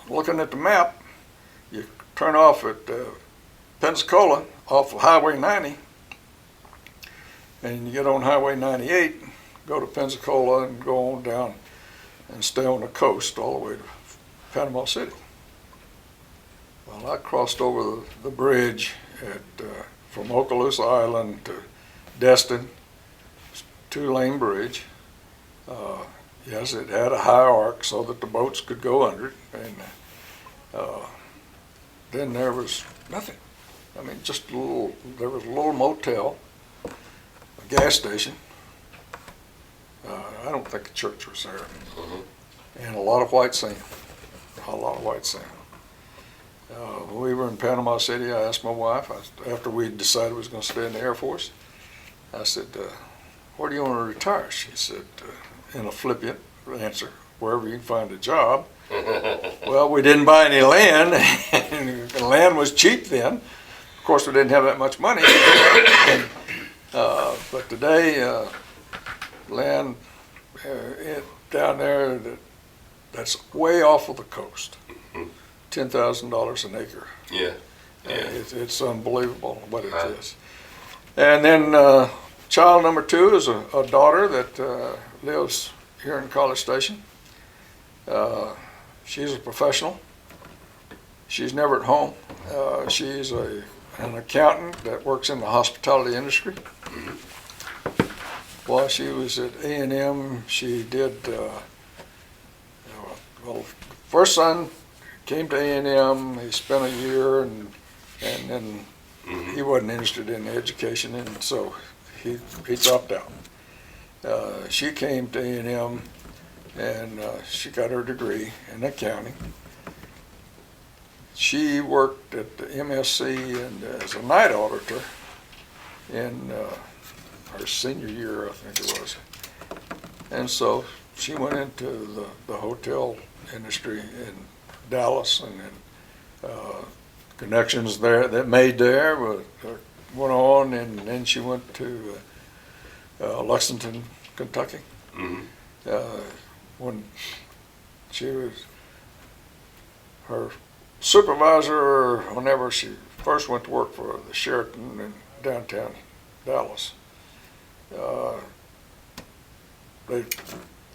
looking at the map, you turn off at Pensacola off of Highway 90, and you get on Highway 98, go to Pensacola and go on down and stay on the coast all the way to Panama City. Well, I crossed over the bridge from Okaloosa Island to Destin, 2-lane bridge. Yes, it had a high arc so that the boats could go under it, and then there was nothing. I mean, just there was a little motel, a gas station. I don't think a church was there. And a lot of white sand, a lot of white sand. We were in Panama City. I asked my wife, after we decided we was going to stay in the Air Force, I said, where do you want to retire? She said, in a flippant answer, wherever you can find a job. Well, we didn't buy any land, and the land was cheap then. Of course, we didn't have that much money. But today, land down there that's way off of the coast, $10,000 an acre. Yeah. It's unbelievable what it is. And then child number 2 is a daughter that lives here in College Station. She's a professional. She's never at home. She's an accountant that works in the hospitality industry. While she was at A&M, she did, well, first son came to A&M, he spent a year, and then he wasn't interested in education, and so he dropped out. She came to A&M, and she got her degree in accounting. She worked at the MSC and as a night auditor in her senior year, I think it was. And so she went into the hotel industry in Dallas, and then connections there that made there went on, and then she went to Lexington, Kentucky. When she was her supervisor, whenever she first went to work for the Sheraton in downtown Dallas,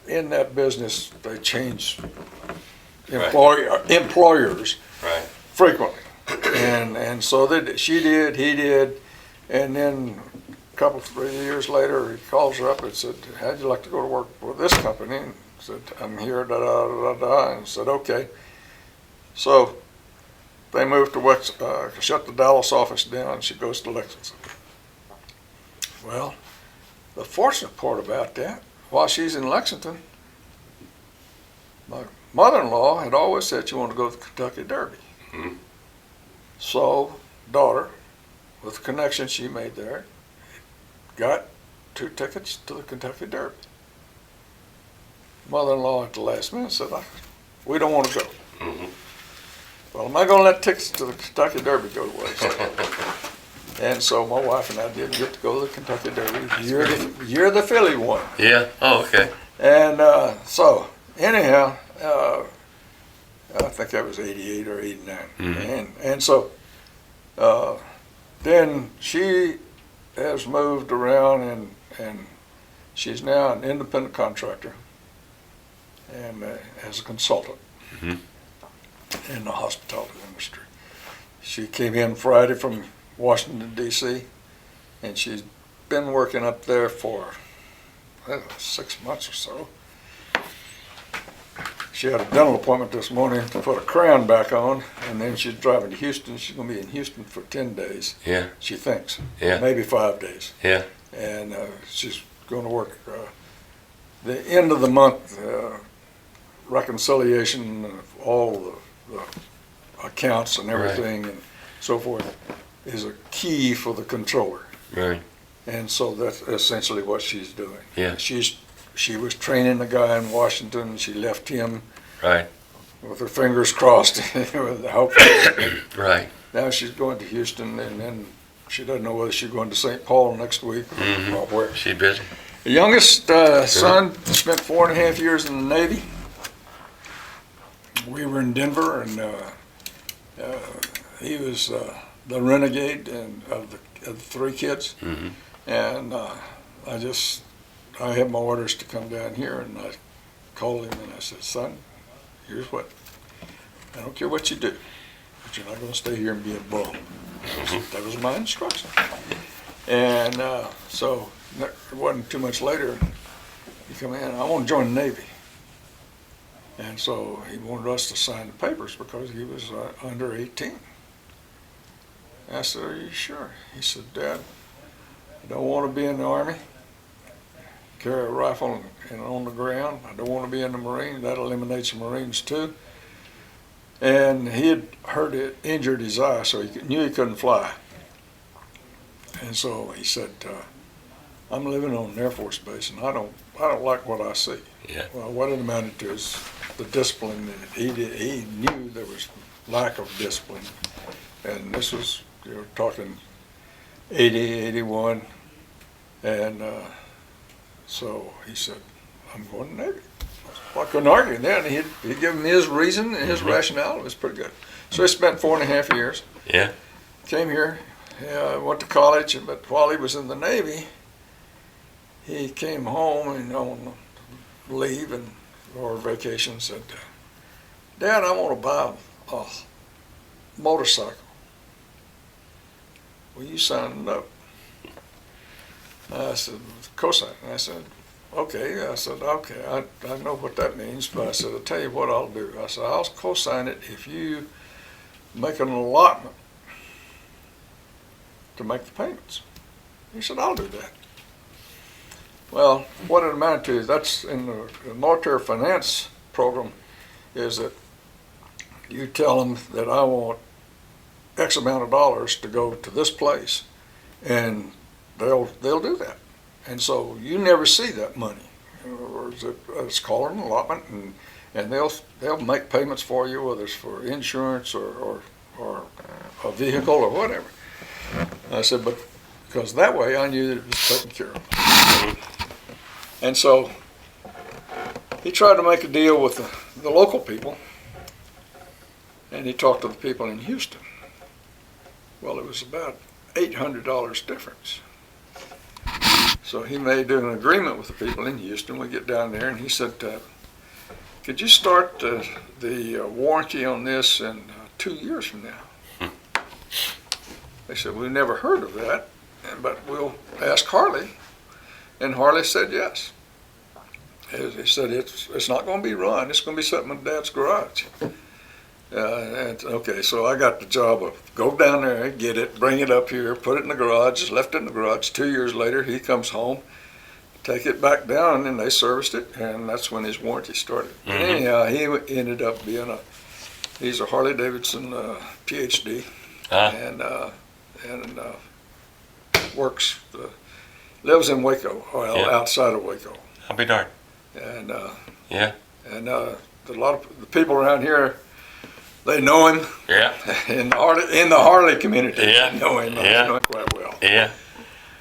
in that business they changed employers frequently, and so she did, he did, and then a couple 3 years later he calls her up and said, "How'd you like to go to work for this company?" And said, "I'm here, da da da da," and said, "Okay." So they moved to shut the Dallas office down, and she goes to Lexington. Well, the fortunate part about that, while she's in Lexington, my mother-in-law had always said she wanted to go to the Kentucky Derby. So, daughter, with the connection she made there, got 2 tickets to the Kentucky Derby. Mother-in-law at the last minute said, "We don't want to go." Well, am I going to let tickets to the Kentucky Derby go to waste? And so my wife and I did get to go to the Kentucky Derby. Year the Philly won. Yeah. Oh, okay. And so anyhow, I think that was 88 or 89. And so then she has moved around, and she's now an independent contractor and as a consultant in the hospitality industry. She came in Friday from Washington, D.C., and she's been working up there for 6 months or so. She had a dental appointment this morning to put a crown back on, and then she's driving to Houston. She's going to be in Houston for 10 days. Yeah. She thinks. Yeah. Maybe 5 days. Yeah. And she's going to work the end of the month reconciliation of all the accounts and everything and so forth is a key for the controller. Right. And so that's essentially what she's doing. Yeah. She was training the guy in Washington. She left him with her fingers crossed with the hope. Right. Now she's going to Houston, and then she doesn't know whether she's going to St. Paul next week or where. She's busy. The youngest son spent 4.5 years in the Navy. We were in Denver, and he was the renegade and of the 3 kids. Mm-hmm. And I had my orders to come down here, and I called him and I said, son, here's what, I don't care what you do, but you're not going to stay here and be a bum. That was my instruction. And so it wasn't too much later, he come in, I want to join the Navy. And so he wanted us to sign the papers because he was under 18. I said, are you sure? He said, Dad, I don't want to be in the Army, carry a rifle and on the ground. I don't want to be in the Marines. That eliminates the Marines too. And he had hurt it, injured his eye, so he knew he couldn't fly. And so he said, I'm living on an Air Force base, and I don't like what I see. Yeah. Well, what it amounted to is the discipline that he knew there was lack of discipline. And this was, talking 80, 81. And so he said, I'm going to the Navy. Well, I couldn't argue then. He'd given me his reason and his rationale. It was pretty good. So he spent 4.5 years. Yeah. Came here, went to college, but while he was in the Navy, he came home and on leave or vacation said, Dad, I want to buy a motorcycle. Will you sign it up? I said, cosign. I said, okay. I said, okay, I know what that means, but I said, I'll tell you what I'll do. I said, I'll cosign it if you make an allotment to make the payments. He said, I'll do that. Well, what it amounted to is that's in the military finance program is that you tell them that I want X amount of dollars to go to this place, and they'll do that. And so you never see that money. Or it's called an allotment, and they'll make payments for you, whether it's for insurance or a vehicle or whatever. I said, but because that way I knew that it was taken care of. And so he tried to make a deal with the local people, and he talked to the people in Houston. Well, it was about $800 difference. So he made an agreement with the people in Houston. We get down there, and he said, could you start the warranty on this in 2 years from now? They said, we've never heard of that, but we'll ask Harley. And Harley said yes. He said, it's not going to be run. It's going to be something in Dad's garage. And okay, so I got the job of go down there, get it, bring it up here, put it in the garage. Just left it in the garage. 2 years later, he comes home, take it back down, and they serviced it, and that's when his warranty started. Mm-hmm. Anyhow, he ended up being he's a Harley Davidson PhD, and works, lives in Waco, outside of Waco. I'll be darned. And and a lot of the people around here, they know him. Yeah. In the Harley community, yeah. They know him. They know him quite well. Yeah.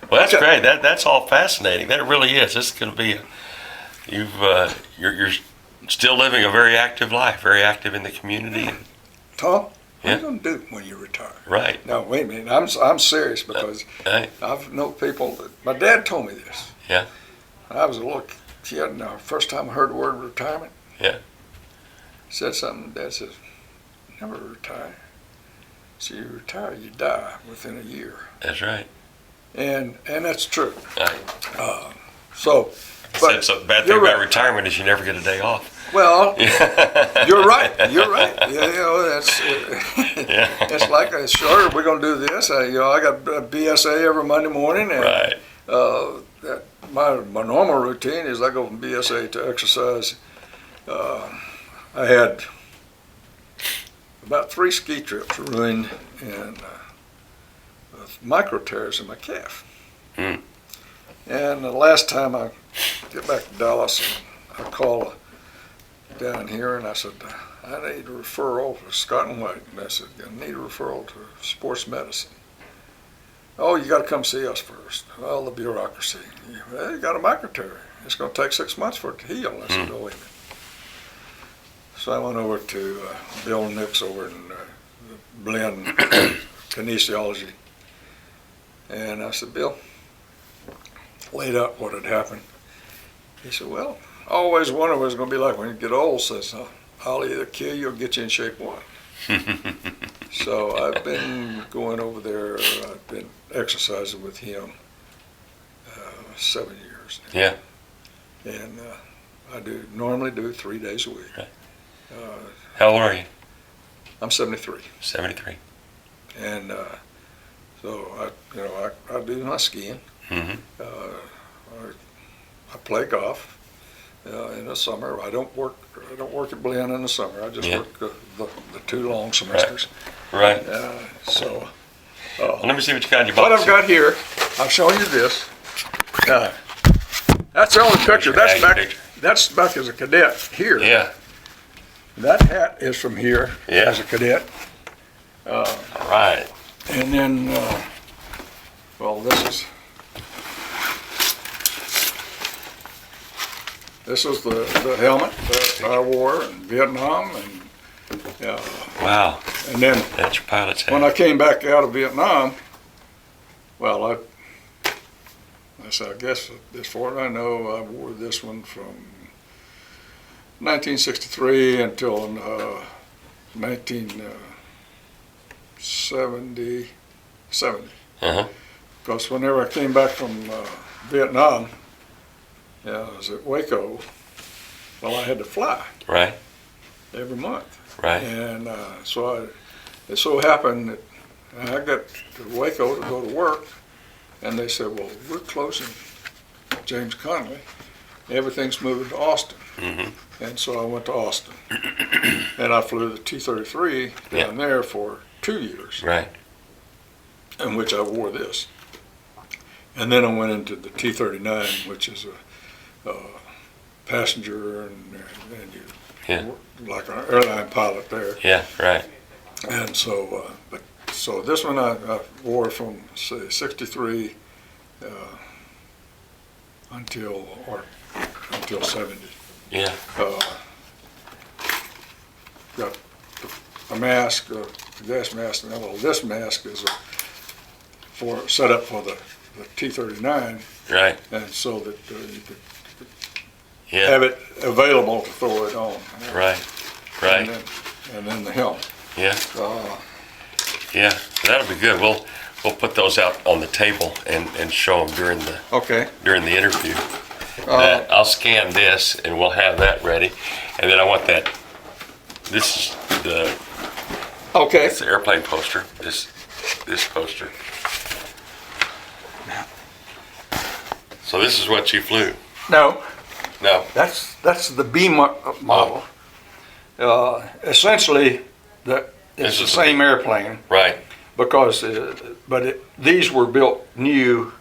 Well, that's great. That's all fascinating. That really is. This is going to be you're still living a very active life, very active in the community. Tom, what are you going to do when you retire? Right. No, wait a minute. I'm serious because I've known people that my dad told me this. Yeah. I was a little kid, and the first time I heard the word retirement. Yeah. He said something. Dad says, never retire. So you retire, you die within a year. That's right. And that's true. Right. So the bad thing about retirement is you never get a day off. Well, you're right. You're right. That's it's like sure we're gonna do this. I got a BSA every Monday morning, and right. My normal routine is I go from BSA to exercise. I had about 3 ski trips ruined and micro tears in my calf. Mm. And the last time I get back to Dallas, I call down here and I said, I need a referral for Scott and White. And I said, I need a referral to sports medicine. Oh, you got to come see us first. Well, the bureaucracy. Well, you got a micro tear. It's going to take 6 months for it to heal. I said, oh, wait a minute. So I went over to Bill Nix over in blend kinesiology. And I said, Bill, laid out what had happened. He said, well, I always wondered what it's going to be like when you get old. Says, I'll either kill you or get you in shape one. So I've been going over there. I've been exercising with him 7 years now. Yeah. And I normally do 3 days a week. Right. How old are you? I'm 73. 73. And so I do my skiing. Mm-hmm. I play golf in the summer. I don't work at Blinn in the summer. I just work the 2 long semesters. Right. So Let me see what you got in your box. what I've got here, I've shown you this. That's the only picture. That's back as a cadet here. Yeah. That hat is from here as a cadet. All right. And then, this is the helmet that I wore in Vietnam, and Wow. and then That's your pilot's hat. when I came back out of Vietnam, well, I guess as far as I know, I wore this one from 1963 until 1970. Uh-huh. Because whenever I came back from Vietnam, I was at Waco. Well, I had to fly Right. every month. Right. And it so happened that I got to Waco to go to work, and they said, well, we're closing James Conway. Everything's moving to Austin. Mm-hmm. And so I went to Austin. And I flew the T-33 down there for 2 years, Right. in which I wore this. And then I went into the T-39, which is a passenger, and you like an airline pilot there. Yeah. Right. And so, so this one I wore from say 63 until 70. Yeah. Got a mask, a gas mask. Now, well, this mask is set up for the T-39, Right. and so that you could Yeah. have it available to throw it on. Right. Right. And then the helmet. Yeah. Yeah. That'll be good. We'll put those out on the table and show them during the interview. I'll scan this and we'll have that ready. And then I want that. This is it's the airplane poster. This poster. So this is what you flew. No, No. that's the B model. Essentially, it's the same airplane. Right. Because, these were built new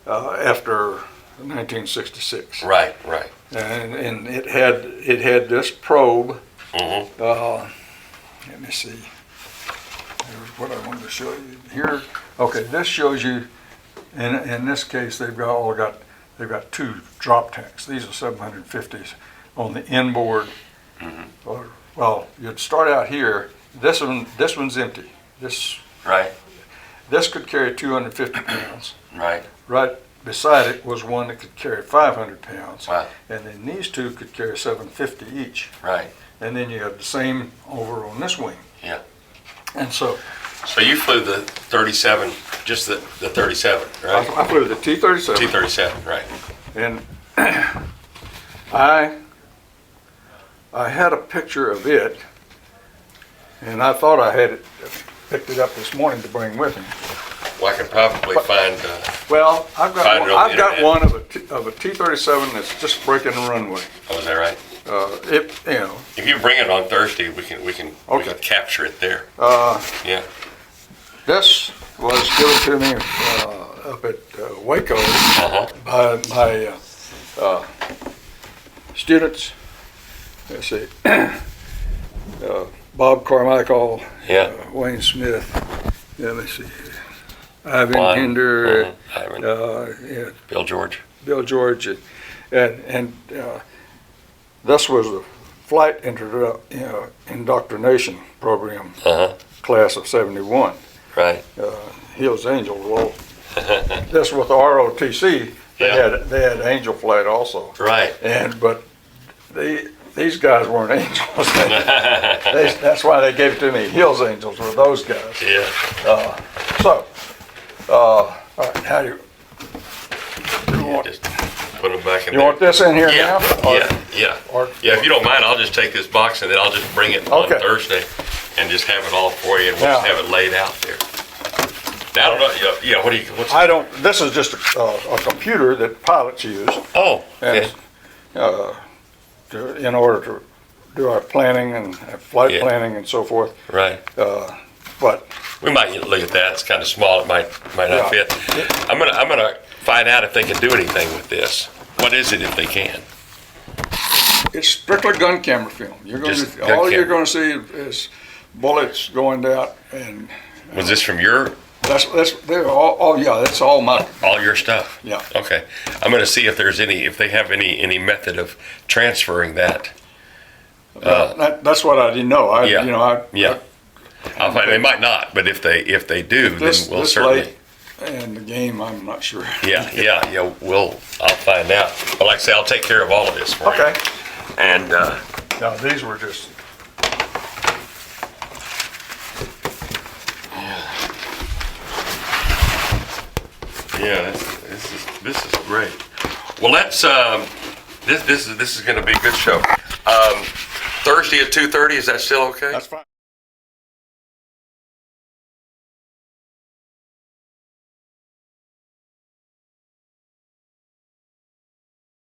after 1966. Right. Right. And it had this probe. Mm-hmm. Let me see. Here's what I wanted to show you here. Okay, this shows you. In this case, they've got 2 drop tanks. These are 750s on the inboard. Mm-hmm. Well, you'd start out here. This one's empty. This could carry 250 pounds. Right. Right beside it was one that could carry 500 pounds. Wow. And then these 2 could carry 750 each. Right. And then you have the same over on this wing. Yeah. And so you flew the 37, just the 37, right? I flew the T-37. T-37, right. And I had a picture of it, and I thought I had picked it up this morning to bring with me. Well, I can probably find. Well, I've got internet. one of a T-37 that's just breaking the runway. Oh, is that right? If you bring it on Thursday, we can capture it there. Yeah. This was given to me up at Waco by my students. Let's see, Bob Carmichael, Wayne Smith. Let's see, Ivan Hinder, Bill George. Bill George, and this was a flight indoctrination program class of 71. Right. Hills Angel. Well, this with the ROTC, they had Angel Flight also. Right. But these guys weren't angels. That's why they gave it to me. Hills Angels were those guys. Yeah. All right, how do you want? Just put them back in You there. want this in here now? Yeah. If you don't mind, I'll just take this box and then I'll just bring it on Okay. Thursday and just have it all for you, and we'll just have it laid out there. Now, I don't know. Yeah. What's I don't. This is just a computer that pilots use. Oh. Okay. And, in order to do our planning and flight planning and so forth. Right. But we might look at that. It's kind of small. It might not fit. I'm gonna find out if they can do anything with this. What is it if they can? it's strictly gun camera film. You're going you're going to see is bullets going out, and was this from your? That's they're all. Oh yeah, that's all my. All your stuff. Yeah. Okay. I'm going to see if they have any method of transferring that. That's what I didn't know. I'll find. They might not, but if they do, then we'll certainly. And the game, I'm not sure. Yeah. I'll find out. But like I say, I'll take care of all of this for you. Okay. And now these were just. Yeah, this is great. Well, let's this is going to be a good show. Thursday at 2:30. Is that still okay? That's fine.